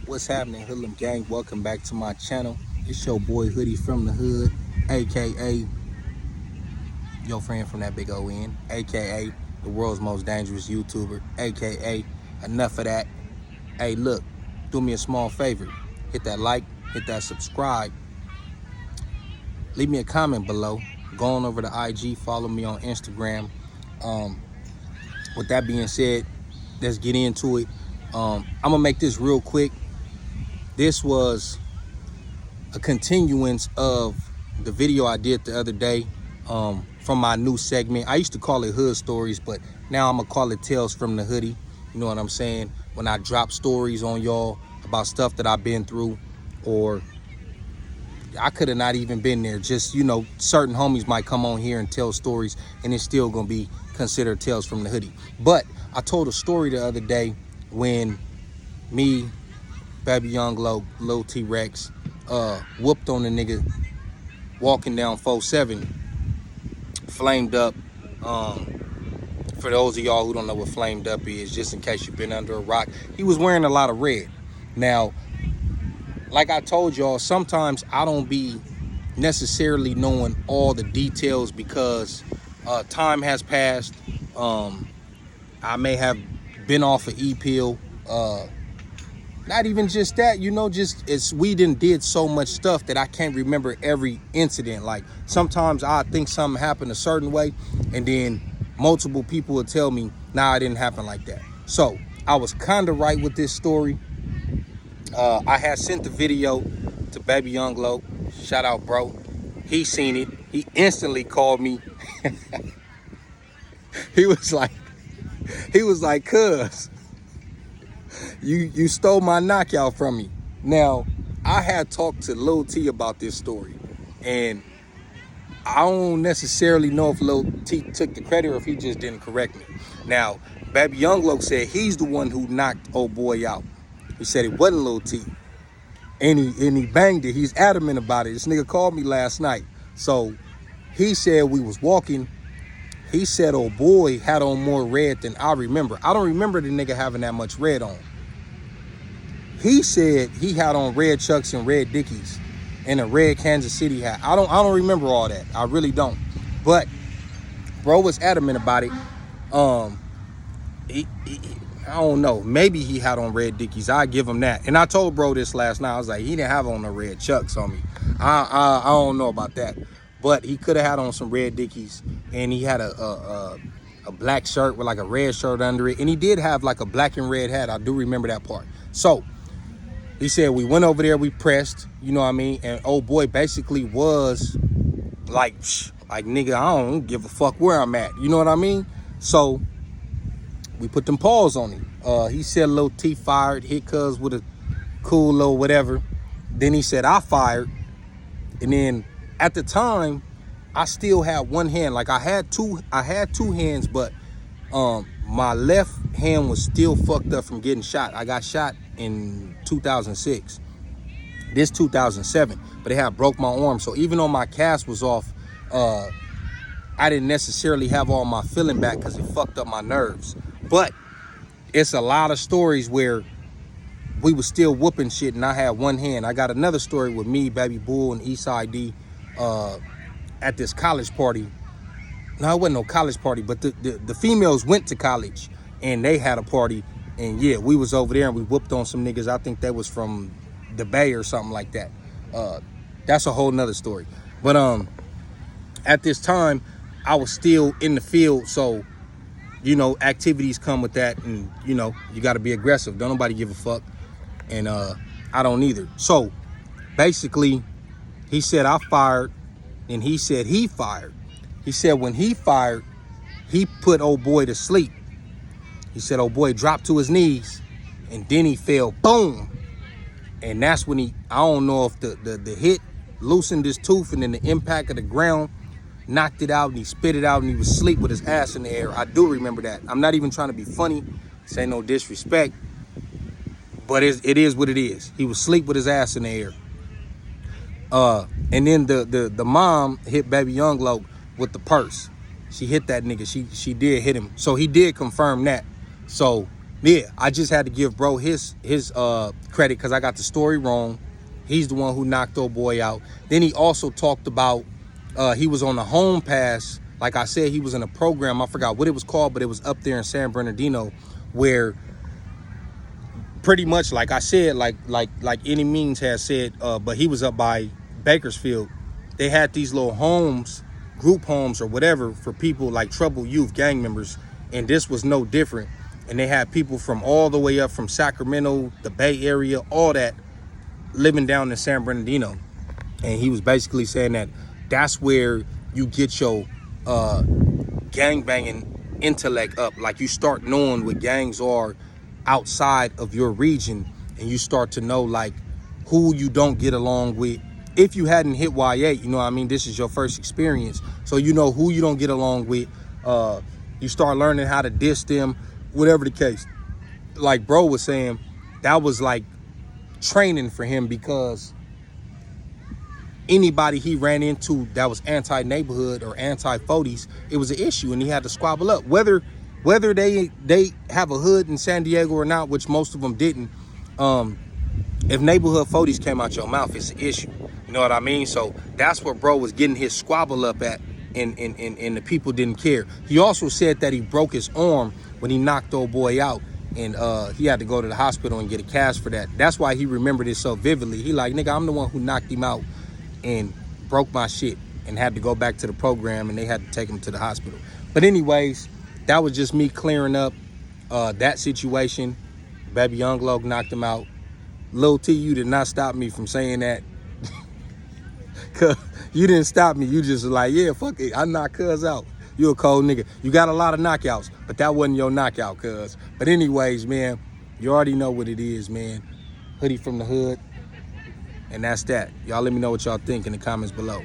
What's happening, Hoodlum Gang? Welcome back to my channel. It's your boy Hoodie from the Hood, aka your friend from that big O-N, aka the world's most dangerous YouTuber, aka enough of that. Hey, look, do me a small favor. Hit that like, hit that subscribe. Leave me a comment below. Go on over to IG, follow me on Instagram. With that being said, let's get into it. I'm gonna make this real quick. This was a continuance of the video I did the other day from my new segment. I used to call it Hood Stories, but now I'm gonna call it Tales from the Hoodie. You know what I'm saying? When I drop stories on y'all about stuff that I've been through, or I could have not even been there. Just, you know, certain homies might come on here and tell stories, and it's still gonna be considered Tales from the Hoodie. But I told a story the other day when me, Baby Young Lil T-Rex, whooped on the nigga walking down 4-7, flamed up. For those of y'all who don't know what flamed up is, just in case you've been under a rock, he was wearing a lot of red. Now, like I told y'all, sometimes I don't be necessarily knowing all the details because time has passed. I may have been off of E-pill. Not even just that, you know, just we did so much stuff that I can't remember every incident. Like sometimes I think something happened a certain way, and then multiple people will tell me, nah, it didn't happen like that. So I was kind of right with this story. I had sent the video to Baby Young Lo. Shout out, bro. He seen it. He instantly called me. He was like, cuz, you stole my knockout from me. Now, I had talked to Lil T about this story, and I don't necessarily know if Lil T took the credit or if he just didn't correct me. Now, Baby Young Lo said he's the one who knocked old boy out. He said it wasn't Lil T, and he banged it. He's adamant about it. This nigga called me last night. So he said we was walking. He said old boy had on more red than I remember. I don't remember the nigga having that much red on. He said he had on red Chucks and red Dickies and a red Kansas City hat. I don't remember all that. I really don't. But bro was adamant about it. I don't know. Maybe he had on red Dickies. I give him that. And I told bro this last night. I was like, he didn't have on no red Chucks on me. I don't know about that. But he could have had on some red Dickies, and he had a black shirt with like a red shirt under it, and he did have like a black and red hat. I do remember that part. So he said we went over there, we pressed, you know what I mean, and old boy basically was like nigga, I don't give a fuck where I'm at, you know what I mean? So we put them paws on him. He said Lil T fired, hit cuz with a cool little whatever. Then he said I fired, and then at the time, I still had one hand. Like I had two hands, but my left hand was still fucked up from getting shot. I got shot in 2006. This 2007, but it had broke my arm. So even though my cast was off, I didn't necessarily have all my feeling back because it fucked up my nerves. But it's a lot of stories where we was still whooping shit and I had one hand. I got another story with me, Baby Bull, and Eastside D at this college party. No, it wasn't no college party, but the females went to college and they had a party, and yeah, we was over there and we whooped on some niggas. I think they was from the Bay or something like that. That's a whole nother story. But at this time I was still in the field, so you know, activities come with that, and you know, you got to be aggressive. Don't nobody give a fuck, and I don't either. So basically he said I fired, and he said he fired. He said when he fired, he put old boy to sleep. He said old boy dropped to his knees, and then he fell, boom. And that's when I don't know if the hit loosened his tooth, and then the impact of the ground knocked it out, and he spit it out, and he was asleep with his ass in the air. I do remember that. I'm not even trying to be funny, say no disrespect, but it is what it is. He was asleep with his ass in the air. And then the mom hit Baby Young Lo with the purse. She hit that nigga. She did hit him. So he did confirm that. So Yeah, I just had to give bro his credit because I got the story wrong. He's the one who knocked old boy out. Then he also talked about he was on the home pass. Like I said, he was in a program. I forgot what it was called, but it was up there in San Bernardino, where pretty much, like I said, like Any Means has said, but he was up by Bakersfield. They had these little homes, group homes or whatever, for people like troubled youth, gang members, and this was no different. And they had people from all the way up from Sacramento, the Bay Area, all that, living down in San Bernardino. And he was basically saying that that's where you get your gang banging intellect up. Like, you start knowing what gangs are outside of your region, and you start to know like who you don't get along with. If you hadn't hit Y8, you know what I mean, this is your first experience, so you know who you don't get along with. You start learning how to diss them, whatever the case. Like bro was saying, that was like training for him, because anybody he ran into that was anti-neighborhood or anti-40s, it was an issue, and he had to squabble up. Whether they have a hood in San Diego or not, which most of them didn't, if neighborhood 40s came out your mouth, it's an issue. You know what I mean? So that's where bro was getting his squabble up at, and the people didn't care. He also said that he broke his arm when he knocked old boy out, and he had to go to the hospital and get a cast for that. That's why he remembered it so vividly. He like, nigga, I'm the one who knocked him out and broke my shit, and had to go back to the program, and they had to take him to the hospital. But anyways, that was just me clearing up that situation. Baby Young Log knocked him out. Lil T, you did not stop me from saying that. Cause you didn't stop me. You just like, yeah, fuck it, I knocked cuz out. You a cold nigga. You got a lot of knockouts, but that wasn't your knockout, cuz. But anyways, man, you already know what it is, man. Hoodie from the hood. And that's that. Y'all let me know what y'all think in the comments below.